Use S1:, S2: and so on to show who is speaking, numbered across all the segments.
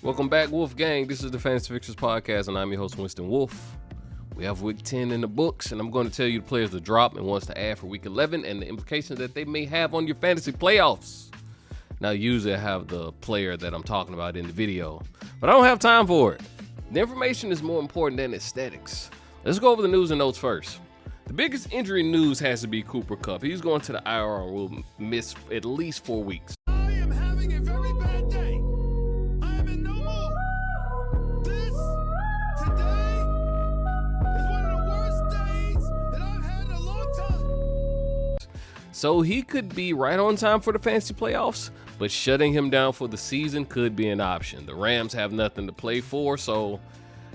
S1: Welcome back, Wolf Gang. This is the Fantasy Fixers Podcast, and I'm your host, Winston Wolf. We have Week 10 in the books, and I'm going to tell you the players to drop and ones to add for Week 11 and the implications that they may have on your fantasy playoffs. Now, usually I have the player that I'm talking about in the video, but I don't have time for it. The information is more important than aesthetics. Let's go over the news and notes first. The biggest injury news has to be Cooper Kupp. He's going to the IR and will miss at least 4 weeks.
S2: I am having a very bad day. I am in no mood. This, today, is one of the worst days that I've had in a long time.
S1: So he could be right on time for the fantasy playoffs, but shutting him down for the season could be an option. The Rams have nothing to play for, so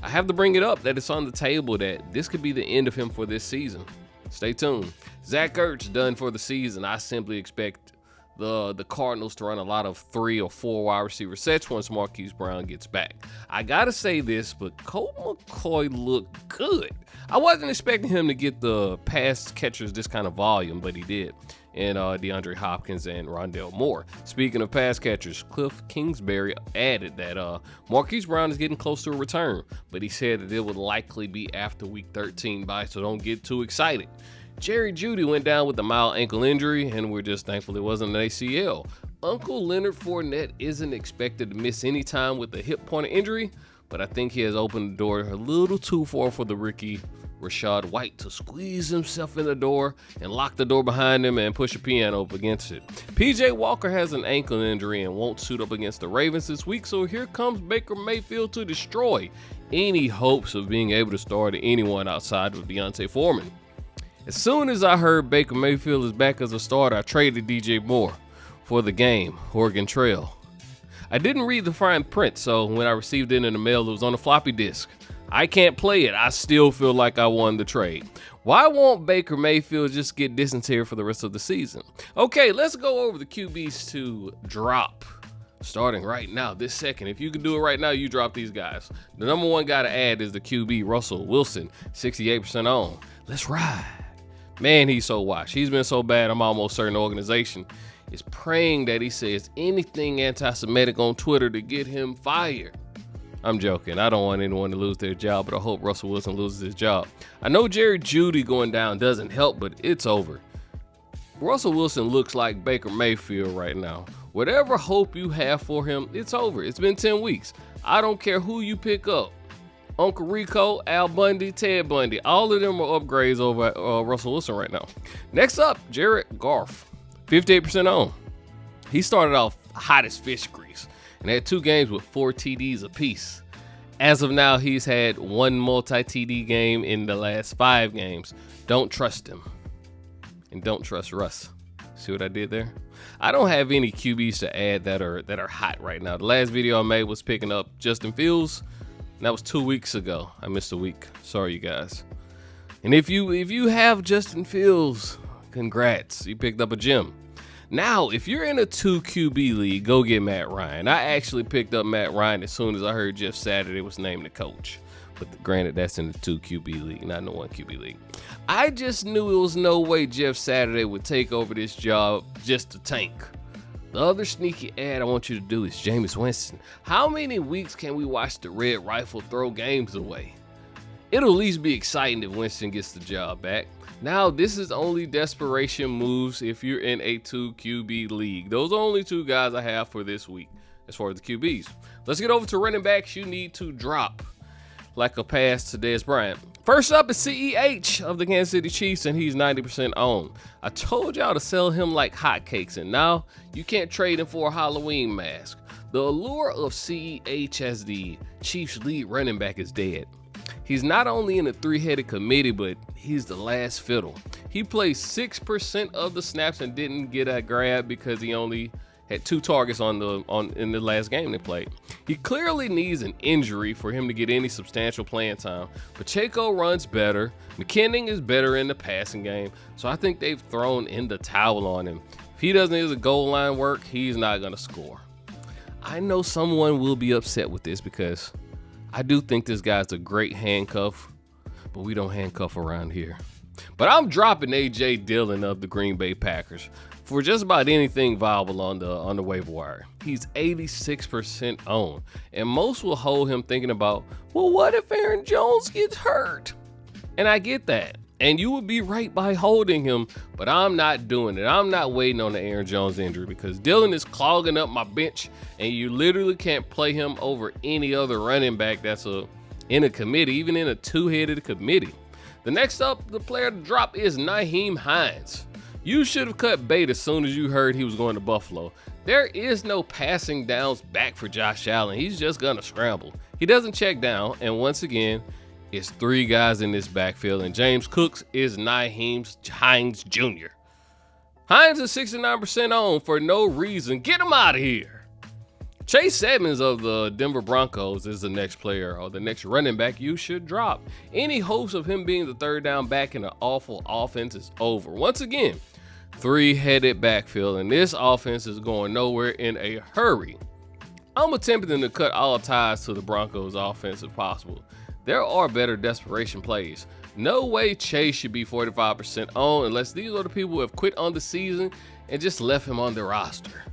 S1: I have to bring it up that it's on the table that this could be the end of him for this season. Stay tuned. Zach Ertz done for the season. I simply expect the Cardinals to run a lot of 3 or 4 wide receiver sets once Marquise Brown gets back. I gotta say this, but Colt McCoy looked good. I wasn't expecting him to get the pass catchers this kind of volume, but he did. And DeAndre Hopkins and Rondale Moore. Speaking of pass catchers, Cliff Kingsbury added that Marquise Brown is getting close to a return, but he said that it would likely be after Week 13 bye, so don't get too excited. Jerry Jeudy went down with a mild ankle injury, and we're just thankful it wasn't an ACL. Uncle Leonard Fournette isn't expected to miss any time with a hip pointer injury, but I think he has opened the door a little too far for the rookie Rachaad White to squeeze himself in the door and lock the door behind him and push a piano up against it. PJ Walker has an ankle injury and won't suit up against the Ravens this week, so here comes Baker Mayfield to destroy any hopes of being able to start anyone outside of D'Onta Foreman. As soon as I heard Baker Mayfield is back as a starter, I traded DJ Moore for the game, Oregon Trail. I didn't read the fine print, so when I received it in the mail, it was on a floppy disk. I can't play it. I still feel like I won the trade. Why won't Baker Mayfield just get dysentery for the rest of the season? Okay, let's go over the QBs to drop. Starting right now, this second. If you can do it right now, you drop these guys. The number one guy to add is the QB, Russell Wilson, 68% on. Let's ride. Man, he's so washed. He's been so bad, I'm almost certain the organization is praying that he says anything anti-Semitic on Twitter to get him fired. I'm joking. I don't want anyone to lose their job, but I hope Russell Wilson loses his job. I know Jerry Jeudy going down doesn't help, but it's over. Russell Wilson looks like Baker Mayfield right now. Whatever hope you have for him, it's over. It's been 10 weeks. I don't care who you pick up. Uncle Rico, Al Bundy, Ted Bundy. All of them are upgrades over Russell Wilson right now. Next up, Jared Goff, 58% on. He started off hot as fish grease and had 2 games with 4 TDs apiece. As of now, he's had 1 multi-TD game in the last 5 games. Don't trust him. And don't trust Russ. See what I did there? I don't have any QBs to add that are hot right now. The last video I made was picking up Justin Fields. And that was 2 weeks ago. I missed a week. Sorry, you guys. And if you have Justin Fields, congrats. You picked up a gem. Now, if you're in a 2 QB league, go get Matt Ryan. I actually picked up Matt Ryan as soon as I heard Jeff Saturday was named the coach. But granted, that's in the 2 QB league, not in the 1 QB league. I just knew there was no way Jeff Saturday would take over this job just to tank. The other sneaky ad I want you to do is Jameis Winston. How many weeks can we watch the Red Rifle throw games away? It'll at least be exciting if Winston gets the job back. Now, this is only desperation moves if you're in a 2 QB league. Those are only 2 guys I have for this week as far as the QBs. Let's get over to running backs you need to drop like a pass to Dez Bryant. First up is CEH of the Kansas City Chiefs, and he's 90% on. I told y'all to sell him like hotcakes, and now you can't trade him for a Halloween mask. The allure of CEH as the Chiefs' lead running back is dead. He's not only in a 3-headed committee, but he's the last fiddle. He played 6% of the snaps and didn't get a grab because he only had 2 targets in the last game they played. He clearly needs an injury for him to get any substantial playing time. Pacheco runs better. McKinnon is better in the passing game. So I think they've thrown in the towel on him. If he doesn't do the goal line work, he's not going to score. I know someone will be upset with this because I do think this guy's a great handcuff, but we don't handcuff around here. But I'm dropping A.J. Dillon of the Green Bay Packers for just about anything viable on the waiver wire. He's 86% owned, and most will hold him thinking about, well, what if Aaron Jones gets hurt? And I get that. And you would be right by holding him, but I'm not doing it. I'm not waiting on the Aaron Jones injury because Dillon is clogging up my bench, and you literally can't play him over any other running back that's in a committee, even in a two-headed committee. The next up, the player to drop is Nyheim Hines. You should have cut bait as soon as you heard he was going to Buffalo. There is no passing downs back for Josh Allen. He's just going to scramble. He doesn't check down, and once again, it's three guys in this backfield, and James Cooks is Nyheim Hines Jr. Hines is 69% owned for no reason. Get him out of here. Chase Edmonds of the Denver Broncos is the next player or the next running back you should drop. Any hopes of him being the third down back in an awful offense is over. Once again, three-headed backfield, and this offense is going nowhere in a hurry. I'm attempting to cut all ties to the Broncos offense if possible. There are better desperation plays. No way Chase should be 45% owned unless these are the people who have quit on the season and just left him on their roster.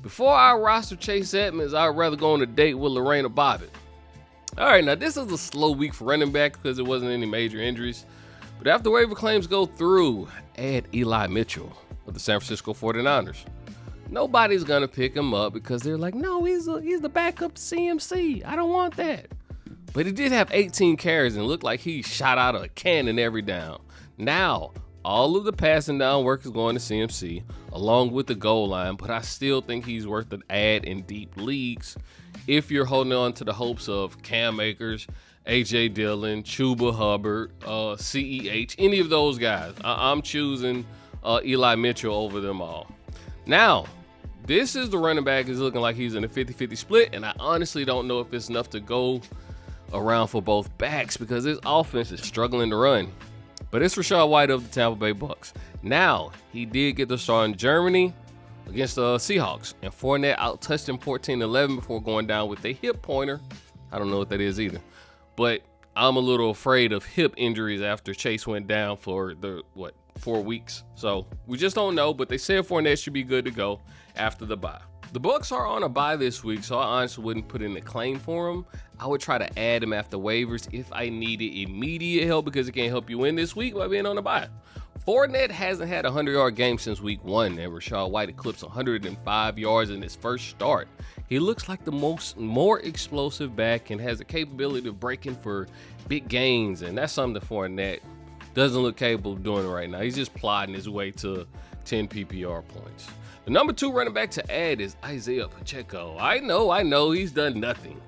S1: Before I roster Chase Edmonds, I'd rather go on a date with Lorena Bobbitt. All right, now this is a slow week for running back because there wasn't any major injuries. But after waiver claims go through, add Eli Mitchell of the San Francisco 49ers. Nobody's going to pick him up because they're like, no, he's the backup to CMC. I don't want that. But he did have 18 carries and looked like he shot out of a cannon every down. Now, all of the passing down work is going to CMC along with the goal line, but I still think he's worth an add in deep leagues if you're holding on to the hopes of Cam Akers, A.J. Dillon, Chuba Hubbard, CEH, any of those guys. I'm choosing Eli Mitchell over them all. Now, this is the running back is looking like he's in a 50-50 split, and I honestly don't know if it's enough to go around for both backs because this offense is struggling to run. But it's Rachaad White of the Tampa Bay Bucks. Now, he did get the start in Germany against the Seahawks, and Fournette out-touched him 14-11 before going down with a hip pointer. I don't know what that is either. But I'm a little afraid of hip injuries after Chase went down for 4 weeks. So we just don't know, but they said Fournette should be good to go after the bye. The Bucks are on a bye this week, so I honestly wouldn't put in a claim for him. I would try to add him after waivers if I needed immediate help because it can't help you win this week by being on a bye. Fournette hasn't had a 100-yard game since week 1, and Rachaad White eclipsed 105 yards in his first start. He looks like the more explosive back and has the capability of breaking for big gains, and that's something that Fournette doesn't look capable of doing right now. He's just plodding his way to 10 PPR points. The number 2 running back to add is Isaiah Pacheco. I know, he's done nothing.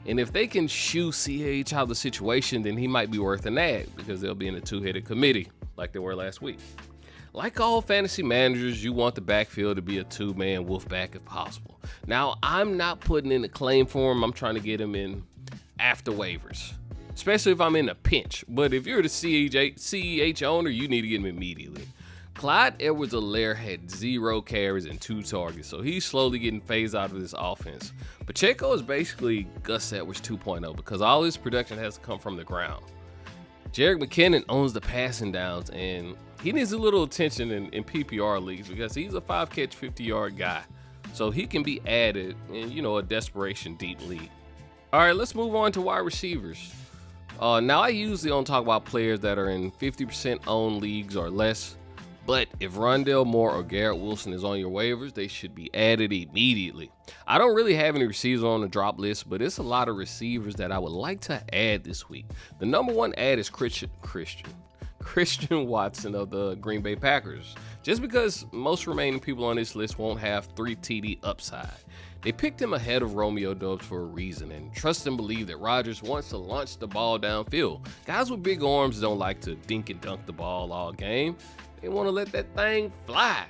S1: And if they can shoo CH out of the situation, then he might be worth an ad because they'll be in a two-headed committee like they were last week. Like all fantasy managers, you want the backfield to be a two-man wolfpack if possible. Now, I'm not putting in a claim for him. I'm trying to get him in after waivers, especially if I'm in a pinch. But if you're the CEH owner, you need to get him immediately. Clyde Edwards-Helaire had 0 carries and 2 targets, so he's slowly getting phased out of this offense. Pacheco is basically Gus Edwards 2.0 because all his production has to come from the ground. Jerick McKinnon owns the passing downs, and he needs a little attention in PPR leagues because he's a 5-catch, 50-yard guy. So he can be added in, a desperation deep league. All right, let's move on to wide receivers. Now, I usually don't talk about players that are in 50% owned leagues or less. But if Rondale Moore or Garrett Wilson is on your waivers, they should be added immediately. I don't really have any receivers on the drop list, but it's a lot of receivers that I would like to add this week. The number 1 add is Christian Watson of the Green Bay Packers. Just because most remaining people on this list won't have 3 TD upside. They picked him ahead of Romeo Doubs for a reason and trust and believe that Rodgers wants to launch the ball downfield. Guys with big arms don't like to dink and dunk the ball all game. They want to let that thing fly.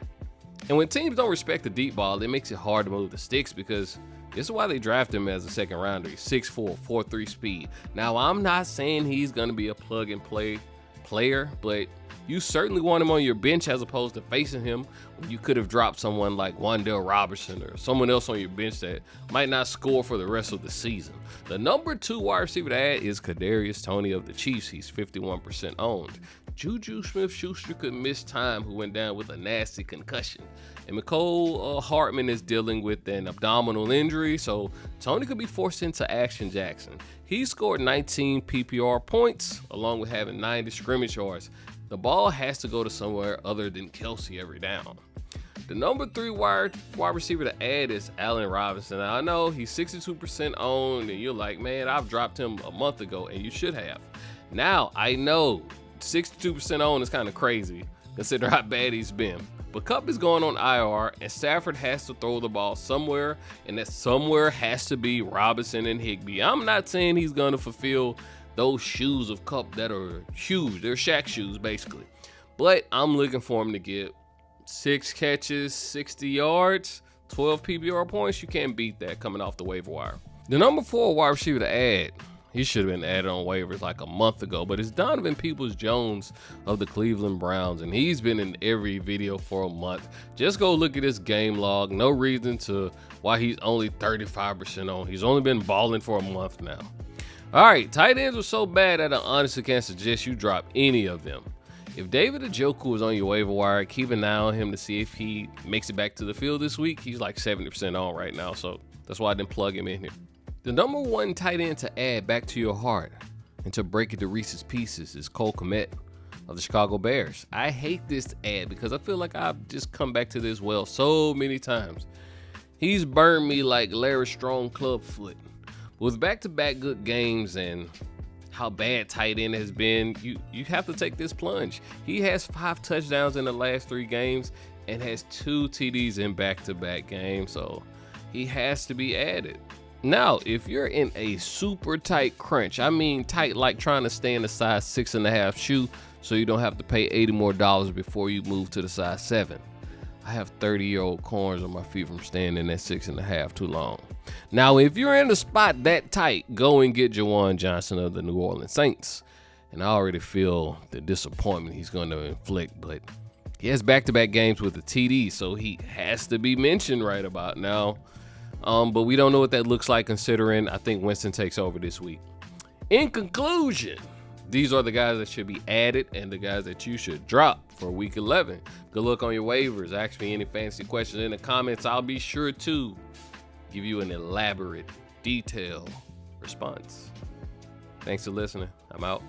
S1: And when teams don't respect the deep ball, it makes it hard to move the sticks because this is why they draft him as a second rounder. He's 6'4", 4'3" speed. Now, I'm not saying he's going to be a plug-and-play player, but you certainly want him on your bench as opposed to facing him when you could have dropped someone like Wan'Dale Robinson or someone else on your bench that might not score for the rest of the season. The number 2 wide receiver to add is Kadarius Toney of the Chiefs. He's 51% owned. Juju Smith-Schuster could miss time, who went down with a nasty concussion. And Mecole Hardman is dealing with an abdominal injury, so Tony could be forced into Action Jackson. He scored 19 PPR points, along with having 90 scrimmage yards. The ball has to go to somewhere other than Kelsey every down. The number 3 wide receiver to add is Allen Robinson. Now, I know he's 62% owned, and you're like, man, I've dropped him a month ago, and you should have. Now, I know 62% owned is kind of crazy, considering how bad he's been. But Kupp is going on IR, and Stafford has to throw the ball somewhere, and that somewhere has to be Robinson and Higbee. I'm not saying he's going to fulfill those shoes of Kupp that are huge. They're Shaq shoes, basically. But I'm looking for him to get 6 catches, 60 yards, 12 PPR points. You can't beat that coming off the waiver wire. The number 4 wide receiver to add, he should have been added on waivers like a month ago, but it's Donovan Peoples-Jones of the Cleveland Browns, and he's been in every video for a month. Just go look at his game log. No reason to why he's only 35% on. He's only been balling for a month now. All right, tight ends were so bad that I honestly can't suggest you drop any of them. If David Njoku is on your waiver wire, keep an eye on him to see if he makes it back to the field this week. He's like 70% on right now, so that's why I didn't plug him in here. The number 1 tight end to add back to your heart and to break it to Reese's Pieces is Cole Kmet of the Chicago Bears. I hate this ad because I feel like I've just come back to this well so many times. He's burned me like Larry Strong clubfoot. With back-to-back good games and how bad tight end has been, you have to take this plunge. He has 5 touchdowns in the last 3 games and has 2 TDs in back-to-back games, so he has to be added. Now, if you're in a super tight crunch, I mean tight like trying to stay in a size 6.5 shoe so you don't have to pay $80 more before you move to the size 7. I have 30-year-old corns on my feet from staying in that 6.5 too long. Now, if you're in a spot that tight, go and get Juwan Johnson of the New Orleans Saints. And I already feel the disappointment he's going to inflict, but he has back-to-back games with the TD, so he has to be mentioned right about now. But we don't know what that looks like, considering I think Winston takes over this week. In conclusion, these are the guys that should be added and the guys that you should drop for week 11. Good luck on your waivers. Ask me any fancy questions in the comments. I'll be sure to give you an elaborate, detailed response. Thanks for listening. I'm out.